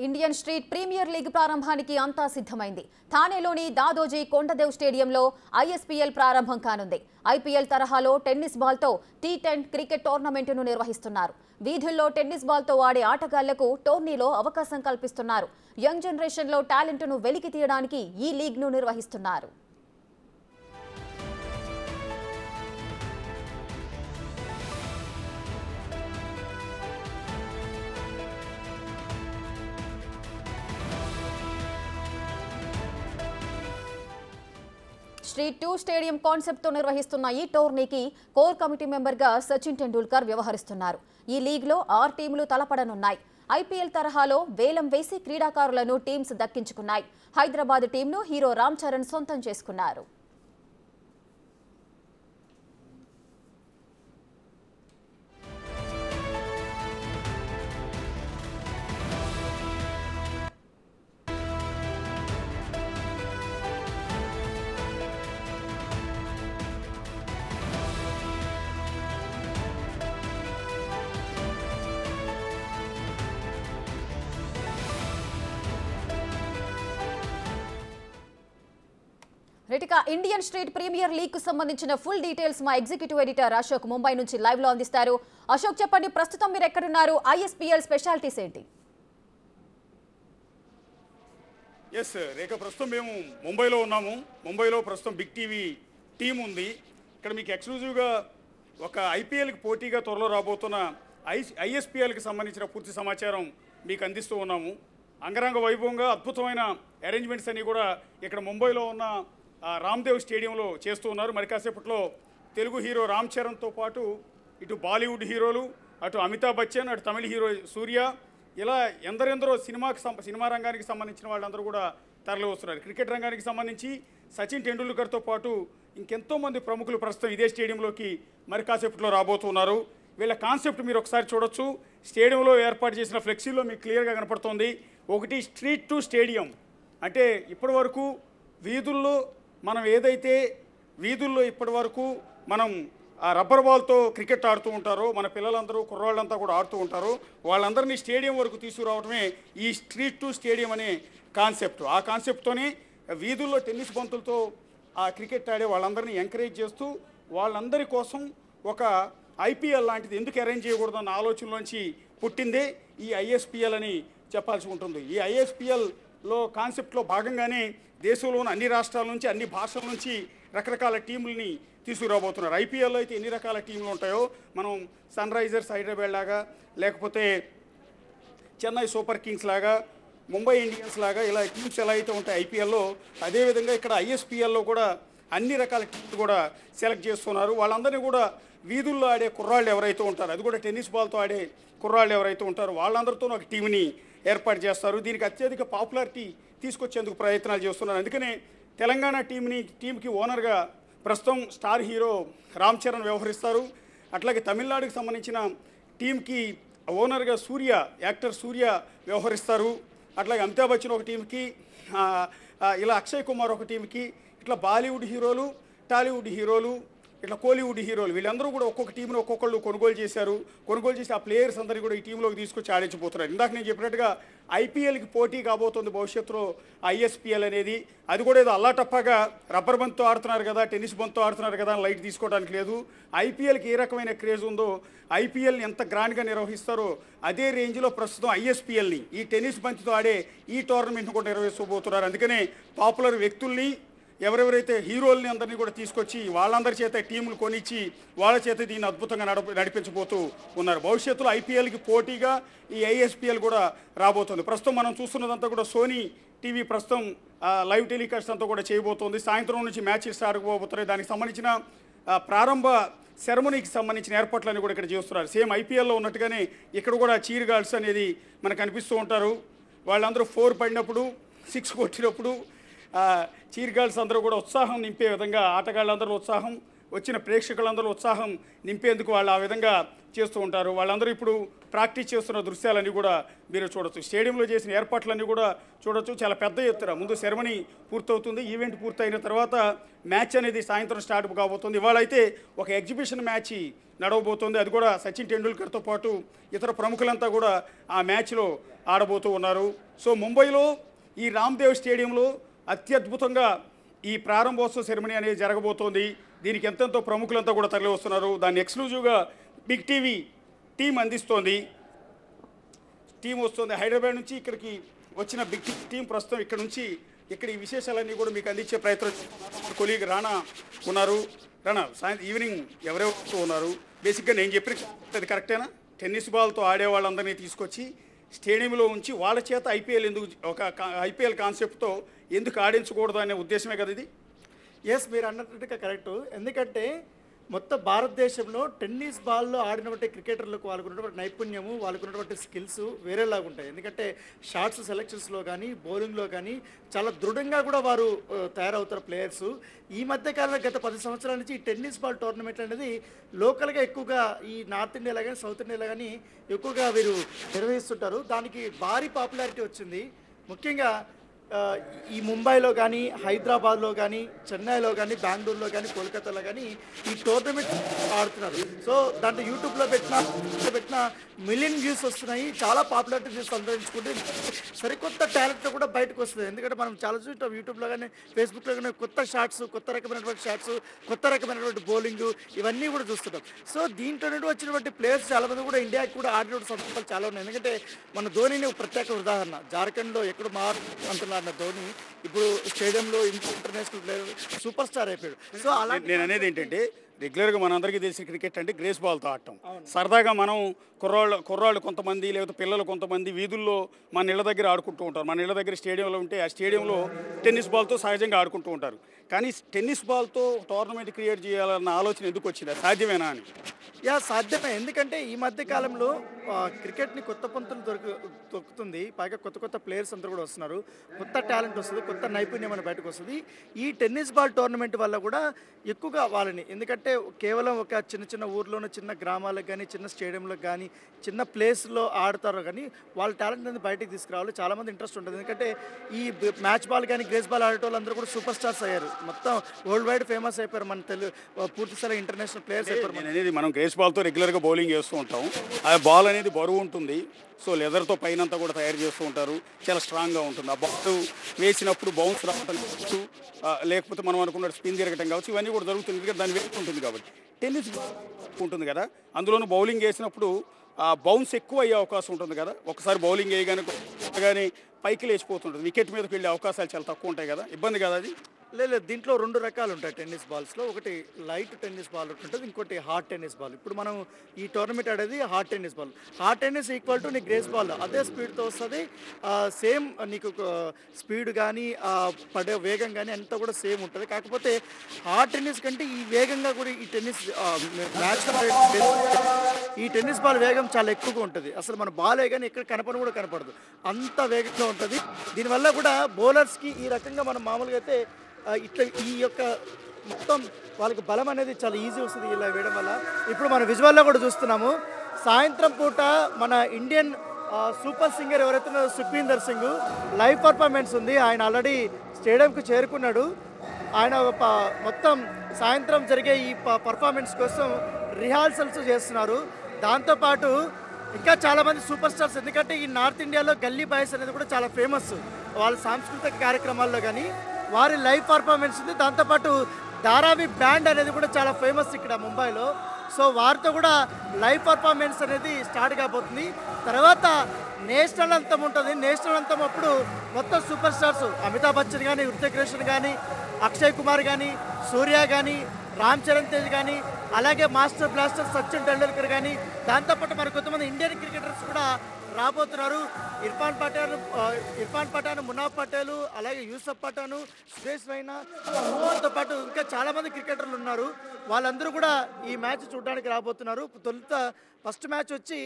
Indian street premier league ప్రారంభానికి అంతా సిద్ధమైంది. థానేలోని దాదోజీ కొండదేవ్ స్టేడియంలో ఐఎస్పీఎల్ ప్రారంభం కానుంది. ఐపీఎల్ తరహాలో టెన్నిస్ బాల్తో T10 క్రికెట్ టోర్నమెంటును నిర్వహిస్తున్నారు. వీధుల్లో టెన్నిస్ బాల్తో ఆడే ఆటగాళ్లకు టోర్నీలో అవకాశం కల్పిస్తున్నారు. యంగ్ జనరేషన్లో టాలెంట్ను వెలికి తీయడానికి ఈ లీగ్ను నిర్వహిస్తున్నారు. స్ట్రీట్ 2 స్టేడియం కాన్సెప్ట్తో నిర్వహిస్తున్న ఈ టోర్నీకి కోర్ కమిటీ మెంబర్గా సచిన్ టెండూల్కర్ వ్యవహరిస్తున్నారు. ఈ లీగ్లో 6 టీములు తలపడనున్నాయి. ఐపీఎల్ తరహాలో వేలం వేసి క్రీడాకారులను టీమ్స్ దక్కించుకున్నాయి. హైదరాబాద్ టీంను హీరో రామ్ చరణ్ సొంతం చేసుకున్నారు. ఇండియన్ స్ట్రీట్ ప్రీమియర్ లీగ్ కు సంబంధించిన ఫుల్ డీటెయిల్స్ మా ఎగ్జిక్యూటివ్ ఎడిటర్ అశోక్ ముంబై నుంచి లైవ్ లో అందిస్తారు. అశోక్, చెప్పండి, ప్రస్తుతం మీరు ఎక్కడున్నారు? ఐఎస్పీఎల్ స్పెషాలిటీస్ ఏంటి? రేఖ, ప్రస్తుతం మేము ముంబైలో ఉన్నాము. ముంబైలో ప్రస్తుతం బిగ్ టీవీ టీం ఉంది. ఇక్కడ మీకు ఎక్స్క్లూజివ్గా ఒక ఐపీఎల్కి పోటీగా త్వరలో రాబోతున్న ఐఎస్పీఎల్కి సంబంధించిన పూర్తి సమాచారం మీకు అందిస్తూ ఉన్నాము. అంగరంగ వైభవంగా అద్భుతమైన అరేంజ్మెంట్స్ అన్నీ కూడా ఇక్కడ ముంబైలో ఉన్న రామ్దేవ్ స్టేడియంలో చేస్తూ ఉన్నారు. మరి కాసేపట్లో తెలుగు హీరో రామ్ చరణ్తో పాటు ఇటు బాలీవుడ్ హీరోలు, అటు అమితాబ్ బచ్చన్, అటు తమిళ హీరో సూర్య, ఇలా ఎందరెందరో సినిమా రంగానికి సంబంధించిన వాళ్ళందరూ కూడా తరలి వస్తున్నారు. క్రికెట్ రంగానికి సంబంధించి సచిన్ టెండూల్కర్తో పాటు ఇంకెంతోమంది ప్రముఖులు ప్రస్తుతం ఇదే స్టేడియంలోకి మరి కాసేపట్లో రాబోతున్నారు. వీళ్ళ కాన్సెప్ట్ మీరు ఒకసారి చూడొచ్చు. స్టేడియంలో ఏర్పాటు చేసిన ఫ్లెక్సీలో మీకు క్లియర్గా కనపడుతోంది. ఒకటి స్ట్రీట్ 2 స్టేడియం, అంటే ఇప్పటి వరకు వీధుల్లో ఇప్పటి వరకు మనం ఆ రబ్బర్ బాల్తో క్రికెట్ ఆడుతూ ఉంటారో, మన పిల్లలందరూ కుర్రాళ్ళంతా కూడా ఆడుతూ ఉంటారో, వాళ్ళందరినీ స్టేడియం వరకు తీసుకురావడమే ఈ స్ట్రీట్ 2 స్టేడియం అనే కాన్సెప్ట్. ఆ కాన్సెప్ట్తోనే వీధుల్లో టెన్నిస్ బంతులతో ఆ క్రికెట్ ఆడే వాళ్ళందరినీ ఎంకరేజ్ చేస్తూ వాళ్ళందరి కోసం ఒక ఐపీఎల్ లాంటిది ఎందుకు అరేంజ్ చేయకూడదు అన్న ఆలోచనలోంచి పుట్టిందే ఈ ఐఎస్పీఎల్ అని చెప్పాల్సి ఉంటుంది. ఈ ఐఎస్పీఎల్లో కాన్సెప్ట్లో భాగంగానే దేశంలో ఉన్న అన్ని రాష్ట్రాల నుంచి, అన్ని భాషల నుంచి రకరకాల టీముల్ని తీసుకురాబోతున్నారు. ఐపీఎల్లో అయితే ఎన్ని రకాల టీంలు ఉంటాయో, మనం సన్ రైజర్స్ హైదరాబాద్ లాగా, లేకపోతే చెన్నై సూపర్ కింగ్స్ లాగా, ముంబై ఇండియన్స్ లాగా ఇలా టీమ్స్ ఎలా అయితే ఉంటాయి ఐపీఎల్లో, అదేవిధంగా ఇక్కడ ఐఎస్పీఎల్లో కూడా అన్ని రకాల టీమ్స్ కూడా సెలెక్ట్ చేస్తున్నారు. వాళ్ళందరినీ కూడా వీధుల్లో ఆడే కుర్రాళ్ళు ఎవరైతే ఉంటారో, అది కూడా టెన్నిస్ బాల్తో ఆడే కుర్రాళ్ళు ఎవరైతే ఉంటారో వాళ్ళందరితో ఒక టీంని ఏర్పాటు చేస్తారు. దీనికి అత్యధిక పాపులారిటీ తీసుకొచ్చేందుకు ప్రయత్నాలు చేస్తున్నారు. అందుకనే తెలంగాణ టీంకి ఓనర్గా ప్రస్తుతం స్టార్ హీరో రామ్ చరణ్ వ్యవహరిస్తారు. అట్లాగే తమిళనాడుకి సంబంధించిన టీంకి ఓనర్గా యాక్టర్ సూర్య వ్యవహరిస్తారు. అట్లాగే అమితాబ్ బచ్చన్ ఒక టీంకి, ఇలా అక్షయ్ కుమార్ ఒక టీంకి, ఇట్లా బాలీవుడ్ హీరోలు, టాలీవుడ్ హీరోలు, ఇట్లా కోలీవుడ్ హీరోలు, వీళ్ళందరూ కూడా ఒక్కొక్క టీంను ఒక్కొక్కళ్ళు కొనుగోలు చేసి ఆ ప్లేయర్స్ అందరినీ కూడా ఈ టీంలోకి తీసుకొచ్చి ఆడించబోతున్నారు. ఇందాక నేను చెప్పినట్టుగా ఐపీఎల్కి పోటీ కాబోతుంది భవిష్యత్తులో ఐఎస్పీఎల్ అనేది. అది కూడా ఏదో అల్లాటప్పగా రబ్బర్ బంత్తో ఆడుతున్నారు కదా, టెన్నిస్ బంత్తో ఆడుతున్నారు కదా అని లైట్ తీసుకోవడానికి లేదు. ఐపీఎల్కి ఏ రకమైన క్రేజ్ ఉందో, ఐపీఎల్ని ఎంత గ్రాండ్గా నిర్వహిస్తారో అదే రేంజ్లో ప్రస్తుతం ఐఎస్పీఎల్ని, ఈ టెన్నిస్ బంత్తో ఆడే ఈ టోర్నమెంట్ను కూడా నిర్వహించబోతున్నారు. అందుకనే పాపులర్ వ్యక్తుల్ని, ఎవరెవరైతే హీరోల్ని అందరినీ కూడా తీసుకొచ్చి వాళ్ళందరి చేత టీములు కొనిచ్చి వాళ్ళ చేత దీన్ని అద్భుతంగా నడిపించబోతూ ఉన్నారు. భవిష్యత్తులో ఐపీఎల్కి పోటీగా ఈ ఐఎస్పీఎల్ కూడా రాబోతుంది. ప్రస్తుతం మనం చూస్తున్నదంతా కూడా సోనీ టీవీ ప్రస్తుతం లైవ్ టెలికాస్ట్ అంతా కూడా చేయబోతోంది. సాయంత్రం నుంచి మ్యాచెస్ ఆడకపోతున్నాయి. దానికి సంబంధించిన ప్రారంభ సెరమనీకి సంబంధించిన ఏర్పాట్లన్నీ కూడా ఇక్కడ చేస్తున్నారు. సేమ్ ఐపీఎల్లో ఉన్నట్టుగానే ఇక్కడ కూడా చీర్ గార్డ్స్ అనేది మనకు కనిపిస్తూ ఉంటారు. వాళ్ళందరూ 4 పడినప్పుడు, 6 కొట్టినప్పుడు చీర్ గార్డ్స్ అందరూ కూడా ఉత్సాహం నింపే విధంగా, ఆటగాళ్ళందరూ ఉత్సాహం, వచ్చిన ప్రేక్షకులందరూ ఉత్సాహం నింపేందుకు వాళ్ళు ఆ విధంగా చేస్తూ ఉంటారు. వాళ్ళందరూ ఇప్పుడు ప్రాక్టీస్ చేస్తున్న దృశ్యాలన్నీ కూడా మీరు చూడొచ్చు. స్టేడియంలో చేసిన ఏర్పాట్లన్నీ కూడా చూడొచ్చు. చాలా పెద్ద ఎత్తున ముందు సెరమనీ పూర్తవుతుంది. ఈవెంట్ పూర్తయిన తర్వాత మ్యాచ్ అనేది సాయంత్రం స్టార్ట్ కాబోతుంది. ఇవాళ అయితే ఒక ఎగ్జిబిషన్ మ్యాచ్ నడవబోతోంది. అది కూడా సచిన్ టెండూల్కర్తో పాటు ఇతర ప్రముఖులంతా కూడా ఆ మ్యాచ్లో ఆడబోతూ ఉన్నారు. సో ముంబైలో ఈ రామ్దేవ్ స్టేడియంలో అత్యద్భుతంగా ఈ ప్రారంభోత్సవ సెరమనీ అనేది జరగబోతోంది. దీనికి ఎంతెంతో ప్రముఖులంతా కూడా తరలి వస్తున్నారు. దాన్ని ఎక్స్క్లూజివ్గా బిగ్ టీవీ టీం అందిస్తోంది. టీం వస్తుంది హైదరాబాద్ నుంచి. ఇక్కడికి వచ్చిన బిగ్ టీం ప్రస్తుతం ఇక్కడ ఈ విశేషాలన్నీ కూడా మీకు అందించే ప్రయత్నం. కొలీగ్ రాణా ఉన్నారు. రాణా, ఈవినింగ్ ఎవరెవరు ఉన్నారు? బేసిక్గా నేను చెప్పిన అది కరెక్టేనా? టెన్నిస్ బాల్తో ఆడే వాళ్ళందరినీ తీసుకొచ్చి స్టేడియంలో ఉంచి వాళ్ళ చేత ఐపీఎల్ కాన్సెప్ట్తో ఎందుకు ఆడించకూడదు అనే ఉద్దేశమే కదా ఇది? ఎస్, మీరు అన్నట్టుగా కరెక్టు. ఎందుకంటే మొత్తం భారతదేశంలో టెన్నిస్ బాల్లో ఆడినటువంటి క్రికెటర్లకు వాళ్ళకున్నటువంటి నైపుణ్యము, వాళ్ళకున్నటువంటి స్కిల్స్ వేరేలాగా ఉంటాయి. ఎందుకంటే షాట్స్ సెలెక్షన్స్లో కానీ బౌలింగ్లో కానీ చాలా దృఢంగా కూడా వారు తయారవుతారు ప్లేయర్స్. ఈ మధ్యకాలంలో గత 10 సంవత్సరాల నుంచి ఈ టెన్నిస్ బాల్ టోర్నమెంట్ అనేది లోకల్గా ఎక్కువగా ఈ నార్త్ ఇండియాలో కానీ సౌత్ ఇండియాలో కానీ ఎక్కువగా వీరు నిర్వహిస్తుంటారు. దానికి భారీ పాపులారిటీ వచ్చింది. ముఖ్యంగా ఈ ముంబైలో కానీ హైదరాబాద్లో కానీ చెన్నైలో కానీ బెంగళూరులో కానీ కోల్కతాలో కానీ ఈ టోర్నమెంట్ ఆడుతున్నారు. సో దాంట్లో యూట్యూబ్లో పెట్టిన మిలియన్ వ్యూస్ వస్తున్నాయి. చాలా పాపులారిటీ సంతరించుకుంటే సరికొత్త టాలెంట్ కూడా బయటకు వస్తుంది. ఎందుకంటే మనం చాలా చూస్తాం యూట్యూబ్లో కానీ ఫేస్బుక్లో కానీ కొత్త షాట్స్, కొత్త రకమైనటువంటి షాట్స్, కొత్త రకమైనటువంటి బౌలింగ్ ఇవన్నీ కూడా చూస్తుంటాం. సో దీంట్లో నుండి వచ్చినటువంటి ప్లేయర్స్ చాలామంది కూడా ఇండియాకి కూడా ఆడినటువంటి సందర్భాలు చాలా ఉన్నాయి. ఎందుకంటే మన ధోనిని ఒక ప్రత్యేక ఉదాహరణ. జార్ఖండ్లో ఎక్కడ అంటున్నారు ధోని ఇప్పుడు స్టేడియంలో ఇంటర్నేషనల్ ప్లేయర్ సూపర్ స్టార్ అయిపోయాడు. సో అలా నేను అనేది ఏంటంటే రెగ్యులర్గా మనందరికీ తెలిసిన క్రికెట్ అంటే గ్రేస్ బాల్తో ఆడటం. సరదాగా మనం కుర్రాళ్ళు కొంతమంది లేకపోతే పిల్లలు కొంతమంది వీధుల్లో మన ఇళ్ళ దగ్గర ఆడుకుంటూ ఉంటారు. మన ఇళ్ళ దగ్గర స్టేడియంలో ఉంటే ఆ స్టేడియంలో టెన్నిస్ బాల్తో సహజంగా ఆడుకుంటూ ఉంటారు. కానీ టెన్నిస్ బాల్తో టోర్నమెంట్ క్రియేట్ చేయాలన్న ఆలోచన ఎందుకు వచ్చింది? సాధ్యమేనా అని? సాధ్యమే. ఎందుకంటే ఈ మధ్య కాలంలో క్రికెట్ని కొత్త పంతులు తొక్కుతుంది. పైగా కొత్త ప్లేయర్స్ అందరూ కూడా వస్తున్నారు. కొత్త టాలెంట్ వస్తుంది, కొత్త నైపుణ్యం అని బయటకు వస్తుంది. ఈ టెన్నిస్ బాల్ టోర్నమెంట్ వల్ల కూడా ఎక్కువగా వాళ్ళని, ఎందుకంటే కేవలం ఒక చిన్న ఊర్లోనూ చిన్న గ్రామాలకు కానీ చిన్న స్టేడియంలకు కానీ చిన్న ప్లేస్లో ఆడతారు కానీ వాళ్ళ టాలెంట్ అనేది బయటకు తీసుకురావాలి. చాలామంది ఇంట్రెస్ట్ ఉంటుంది. ఎందుకంటే ఈ మ్యాచ్ బాల్ కానీ గ్రేస్ బాల్ ఆడే వాళ్ళందరూ కూడా సూపర్ స్టార్స్ అయ్యారు. మొత్తం వరల్డ్ వైడ్ ఫేమస్ అయిపోయారు. మన పూర్తి స్థాయి ఇంటర్నేషనల్ ప్లేయర్స్ అయిపోయారు. అనేది మనం గ్రేస్ బాల్తో రెగ్యులర్గా బౌలింగ్ చేస్తూ ఉంటాం. ఆ బాల్ అనేది బరువు ఉంటుంది. సో లెదర్తో పైనంతా కూడా తయారు చేస్తూ ఉంటారు. చాలా స్ట్రాంగ్గా ఉంటుంది. ఆ బాల్ వేసినప్పుడు బౌన్స్ రావటం కావచ్చు, లేకపోతే మనం అనుకున్న స్పిన్ తిరగటం కావచ్చు, ఇవన్నీ కూడా జరుగుతుంది. ఎందుకంటే దాని వెయిట్ ఉంటుంది కాబట్టి. టెన్నిస్ ఉంటుంది కదా, అందులోనూ బౌలింగ్ వేసినప్పుడు బౌన్స్ ఎక్కువ అయ్యే అవకాశం ఉంటుంది కదా. ఒకసారి బౌలింగ్ వేయగానే పైకి లేచిపోతుంటుంది. వికెట్ మీదకి వెళ్ళే అవకాశాలు చాలా తక్కువ ఉంటాయి కదా. ఇబ్బంది కదా అది? లేదు, దీంట్లో 2 రకాలు ఉంటాయి టెన్నిస్ బాల్స్లో. ఒకటి లైట్ టెన్నిస్ బాల్ ఉంటుంది, ఇంకోటి హార్డ్ టెన్నిస్ బాల్. ఇప్పుడు మనం ఈ టోర్నమెంట్ ఆడేది hard tennis ball. Hard tennis equal to నీ గ్రేస్ బాల్ అదే స్పీడ్తో వస్తుంది. సేమ్ నీకు స్పీడ్ కానీ పడే వేగం కానీ అంతా కూడా సేమ్ ఉంటుంది. కాకపోతే హార్డ్ టెన్నిస్ కంటే ఈ వేగంగా కూడా ఈ టెన్నిస్ ఈ టెన్నిస్ బాల్ వేగం చాలా ఎక్కువగా ఉంటుంది. అసలు మన బాలే కానీ ఎక్కడ కనపడదు, అంత వేగంగా ఉంటుంది. దీనివల్ల కూడా బౌలర్స్కి ఈ రకంగా మనం మామూలుగా అయితే ఇట్లా ఈ యొక్క మొత్తం వాళ్ళకి బలం అనేది చాలా ఈజీ వస్తుంది ఇలా వేయడం వల్ల. ఇప్పుడు మన విజువల్లో కూడా చూస్తున్నాము. సాయంత్రం పూట మన ఇండియన్ సూపర్ సింగర్ ఎవరైతే ఉన్నారో సుఖ్వీందర్ సింగ్ లైవ్ పర్ఫార్మెన్స్ ఉంది. ఆయన ఆల్రెడీ స్టేడియంకు చేరుకున్నాడు. ఆయన మొత్తం సాయంత్రం జరిగే ఈ పర్ఫార్మెన్స్ కోసం రిహార్సల్స్ చేస్తున్నారు. దాంతోపాటు ఇంకా చాలామంది సూపర్ స్టార్స్, ఎందుకంటే ఈ నార్త్ ఇండియాలో గల్లీ బాయ్స్ అనేది కూడా చాలా ఫేమస్. వాళ్ళ సాంస్కృతిక కార్యక్రమాల్లో కానీ వారి లైవ్ పర్ఫార్మెన్స్ ఉంది. దాంతోపాటు ధారావి బ్యాండ్ అనేది కూడా చాలా ఫేమస్ ఇక్కడ ముంబైలో. సో వారితో కూడా లైవ్ పర్ఫార్మెన్స్ అనేది స్టార్ట్ కాబోతుంది. తర్వాత నేషనల్ అంతం ఉంటుంది. నేషనల్ అంతం అప్పుడు మొత్తం సూపర్ స్టార్స్ అమితాబ్ బచ్చన్ కానీ, హృతిక్ రోషన్ కానీ, అక్షయ్ కుమార్ కానీ, సూర్య కానీ, రామ్ చరణ్ తేజ్ కానీ, అలాగే మాస్టర్ బ్లాస్టర్ సచిన్ టెండూల్కర్ కానీ, దాంతోపాటు మరి కొంతమంది ఇండియన్ క్రికెటర్స్ కూడా రాబోతున్నారు. ఇర్ఫాన్ పఠాన్, మునాఫ్ పటేల్, అలాగే యూసఫ్ పఠాన్, సురేష్ రైనా, తో పాటు ఇంకా చాలామంది క్రికెటర్లు ఉన్నారు. వాళ్ళందరూ కూడా ఈ మ్యాచ్ చూడడానికి రాబోతున్నారు. ఫస్ట్ మ్యాచ్ వచ్చి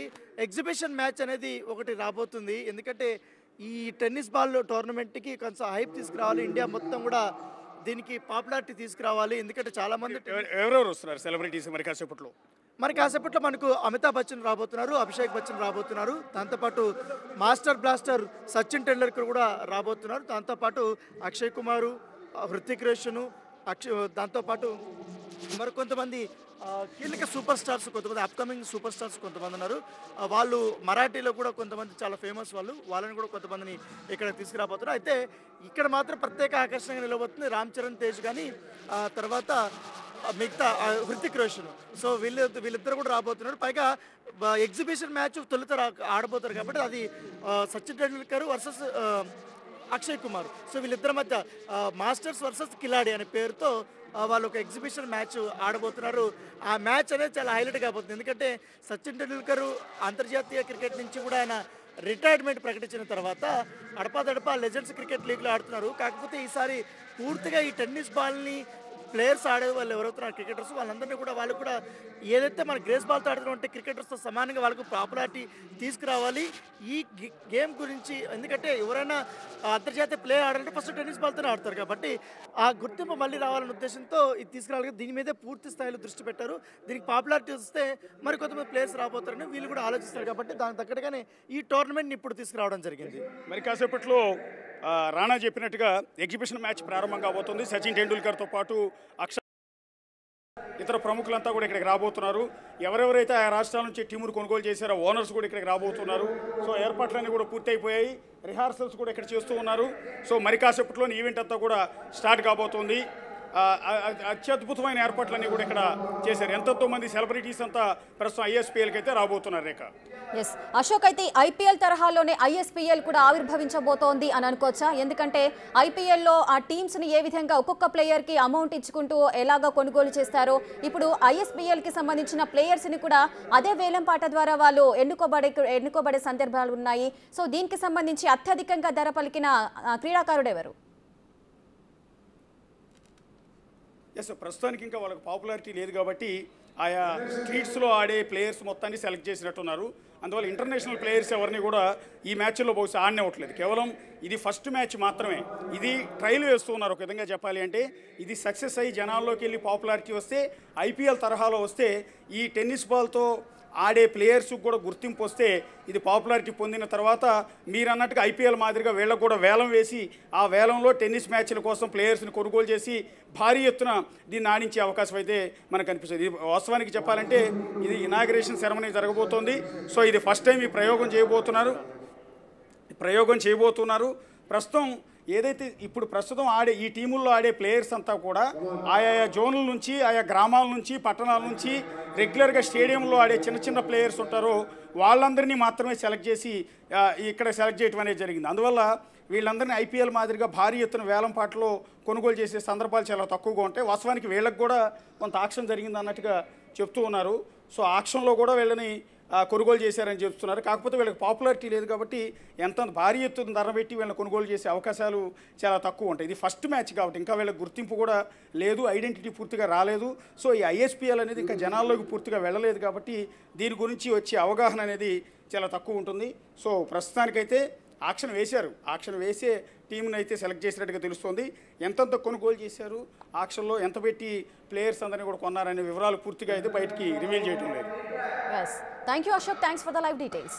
ఎగ్జిబిషన్ మ్యాచ్ అనేది ఒకటి రాబోతుంది. ఎందుకంటే ఈ టెన్నిస్ బాల్ టోర్నమెంట్కి కొంచెం హైప్ తీసుకురావాలి. ఇండియా మొత్తం కూడా దీనికి పాపులారిటీ తీసుకురావాలి. ఎందుకంటే చాలామంది ఎవరెవరు వస్తున్నారు సెలబ్రిటీస్ మరి కాసేపట్లో మనకు అమితాబ్ బచ్చన్ రాబోతున్నారు, అభిషేక్ బచ్చన్ రాబోతున్నారు. దాంతోపాటు మాస్టర్ బ్లాస్టర్ సచిన్ టెండూల్కర్ కూడా రాబోతున్నారు. దాంతోపాటు అక్షయ్ కుమారు, హృతిక్ రోషన్, దాంతోపాటు మరికొంతమంది కీలక సూపర్ స్టార్స్ కొంతమంది అప్కమింగ్ సూపర్ స్టార్స్ కొంతమంది ఉన్నారు. వాళ్ళు మరాఠీలో కూడా కొంతమంది చాలా ఫేమస్ వాళ్ళని కూడా కొంతమందిని ఇక్కడ తీసుకురాబోతున్నారు. అయితే ఇక్కడ మాత్రం ప్రత్యేక ఆకర్షణగా నిలబోతుంది రామ్ చరణ్ తేజ్ కానీ తర్వాత మిగతా హృతిక్ రోషన్. సో వీళ్ళిద్దరు కూడా రాబోతున్నారు. పైగా ఎగ్జిబిషన్ మ్యాచ్ తొలుత ఆడబోతారు కాబట్టి అది సచిన్ టెండూల్కర్ వర్సెస్ అక్షయ్ కుమార్. సో వీళ్ళిద్దరి మధ్య మాస్టర్స్ వర్సెస్ కిలాడి అనే పేరుతో వాళ్ళు ఒక ఎగ్జిబిషన్ మ్యాచ్ ఆడబోతున్నారు. ఆ మ్యాచ్ అనేది చాలా హైలైట్ కాబోతుంది. ఎందుకంటే సచిన్ టెండూల్కర్ అంతర్జాతీయ క్రికెట్ నుంచి కూడా ఆయన రిటైర్మెంట్ ప్రకటించిన తర్వాత అడపాదడపా లెజెండ్స్ క్రికెట్ లీగ్లో ఆడుతున్నారు. కాకపోతే ఈసారి పూర్తిగా ఈ టెన్నిస్ బాల్ని ప్లేయర్స్ ఆడే వాళ్ళు ఎవరవుతున్నారు క్రికెటర్స్ వాళ్ళందరినీ కూడా వాళ్ళు కూడా ఏదైతే మన గ్రేస్ బాల్తో ఆడుతున్నట్టే క్రికెటర్స్తో సమానంగా వాళ్ళకు పాపులారిటీ తీసుకురావాలి. ఈ గేమ్ గురించి ఎందుకంటే ఎవరైనా అంతర్జాతీయ ప్లే ఆడాలంటే ఫస్ట్ టెన్నిస్ బాల్తోనే ఆడతారు కాబట్టి ఆ గుర్తింపు మళ్ళీ రావాలనే ఉద్దేశంతో ఇది తీసుకురావాలి. దీని మీదే పూర్తి స్థాయిలో దృష్టి పెట్టారు. దీనికి పాపులారిటీ వస్తే మరి కొంతమంది ప్లేయర్స్ రాబోతారని వీళ్ళు కూడా ఆలోచిస్తారు కాబట్టి దానికి తగ్గట్టుగానే ఈ టోర్నమెంట్ని ఇప్పుడు తీసుకురావడం జరిగింది. మరి కాసేపట్లో రాణా చెప్పినట్టుగా ఎగ్జిబిషన్ మ్యాచ్ ప్రారంభం కాబోతుంది. సచిన్ టెండూల్కర్తో పాటు ఇతర ప్రముఖులంతా కూడా ఇక్కడికి రాబోతున్నారు. ఎవరెవరైతే ఆ రాష్ట్రాల నుంచి టీమును కొనుగోలు చేశారో ఓనర్స్ కూడా ఇక్కడికి రాబోతున్నారు. సో ఏర్పాట్లన్నీ కూడా పూర్తయిపోయాయి. రిహార్సల్స్ కూడా ఇక్కడ చేస్తూ ఉన్నారు. సో మరి కాసేపట్లోని ఈవెంట్ అంతా కూడా స్టార్ట్ కాబోతుంది. అత్యద్భుతమైన ఏర్పాట్లన్నీ కూడా ఇక్కడ చేశారు. ఎంతో మంది సెలబ్రిటీస్ అంతా ప్రస్తుతం ఐఎస్పీఎల్కి అయితే రాబోతున్నారు. రేఖ ఎస్ అశోక్, అయితే ఐపీఎల్ తరహాలోనే ఐఎస్పీఎల్ కూడా ఆవిర్భవించబోతోంది అని అనుకోవచ్చా? ఎందుకంటే ఐపీఎల్లో ఆ టీమ్స్ని ఏ విధంగా ఒక్కొక్క ప్లేయర్కి అమౌంట్ ఇచ్చుకుంటూ ఎలాగ కొనుగోలు చేస్తారో ఇప్పుడు ఐఎస్పీఎల్కి సంబంధించిన ప్లేయర్స్ని కూడా అదే వేలంపాట ద్వారా వాళ్ళు ఎన్నుకోబడే సందర్భాలు ఉన్నాయి. సో దీనికి సంబంధించి అత్యధికంగా ధర పలికిన క్రీడాకారుడు ఎవరు? ఎస్, ప్రస్తుతానికి ఇంకా వాళ్ళకి పాపులారిటీ లేదు కాబట్టి ఆయా స్ట్రీట్స్లో ఆడే ప్లేయర్స్ మొత్తాన్ని సెలెక్ట్ చేసినట్టున్నారు. అందువల్ల ఇంటర్నేషనల్ ప్లేయర్స్ ఎవరిని కూడా ఈ మ్యాచ్లో బహుశా ఆడనివ్వట్లేదు. కేవలం ఇది ఫస్ట్ మ్యాచ్ మాత్రమే. ఇది ట్రయల్ వేస్తూ ఉన్నారు. ఒక విధంగా చెప్పాలి అంటే ఇది సక్సెస్ అయ్యి జనాల్లోకి వెళ్ళి పాపులారిటీ వస్తే ఐపీఎల్ తరహాలో వస్తే ఈ టెన్నిస్ బాల్తో ఆడే ప్లేయర్స్కి కూడా గుర్తింపు వస్తే ఇది పాపులారిటీ పొందిన తర్వాత మీరు అన్నట్టుగా ఐపీఎల్ మాదిరిగా వీళ్ళకు కూడా వేలం వేసి ఆ వేలంలో టెన్నిస్ మ్యాచ్ల కోసం ప్లేయర్స్ని కొనుగోలు చేసి భారీ ఎత్తున దీన్ని ఆడించే అవకాశం అయితే మనకు కనిపిస్తుంది. ఇది వాస్తవానికి చెప్పాలంటే ఇది ఇనాగ్రేషన్ సెరమనీ జరగబోతోంది. సో ఇది ఫస్ట్ టైం ఈ ప్రయోగం చేయబోతున్నారు. ప్రస్తుతం ఏదైతే ఇప్పుడు ప్రస్తుతం ఆడే ఈ టీముల్లో ఆడే ప్లేయర్స్ అంతా కూడా ఆయా జోన్ల నుంచి ఆయా గ్రామాల నుంచి పట్టణాల నుంచి రెగ్యులర్గా స్టేడియంలో ఆడే చిన్న ప్లేయర్స్ ఉంటారో వాళ్ళందరినీ మాత్రమే సెలెక్ట్ చేసి ఇక్కడ సెలెక్ట్ చేయడం అనేది జరిగింది. అందువల్ల వీళ్ళందరినీ ఐపీఎల్ మాదిరిగా భారీ ఎత్తున వేలంపాటలో కొనుగోలు చేసే సందర్భాలు చాలా తక్కువగా ఉంటాయి. వాస్తవానికి వీళ్ళకి కూడా కొంత ఆక్షన్ జరిగింది అన్నట్టుగా చెప్తూ ఉన్నారు. సో ఆక్షన్లో కూడా వీళ్ళని కొనుగోలు చేశారని చెప్తున్నారు. కాకపోతే వీళ్ళకి పాపులారిటీ లేదు కాబట్టి ఎంత భారీ ఎత్తున ధర పెట్టి వీళ్ళని కొనుగోలు చేసే అవకాశాలు చాలా తక్కువ ఉంటాయి. ఇది ఫస్ట్ మ్యాచ్ కాబట్టి ఇంకా వీళ్ళకి గుర్తింపు కూడా లేదు, ఐడెంటిటీ పూర్తిగా రాలేదు. సో ఈ ఐఎస్పీఎల్ అనేది ఇంకా జనాల్లోకి పూర్తిగా వెళ్ళలేదు కాబట్టి దీని గురించి వచ్చే అవగాహన అనేది చాలా తక్కువ ఉంటుంది. సో ప్రస్తుతానికైతే ఆక్షన్ వేసే టీంని అయితే సెలెక్ట్ చేసినట్టుగా తెలుస్తుంది. ఎంతంత కొనుగోలు చేశారు, ఆక్షన్లో ఎంత పెట్టి ప్లేయర్స్ అందరినీ కూడా కొన్నారనే వివరాలు పూర్తిగా అయితే బయటికి రివీల్ చేయడం లేదు. Thank you Ashok, thanks for the live details.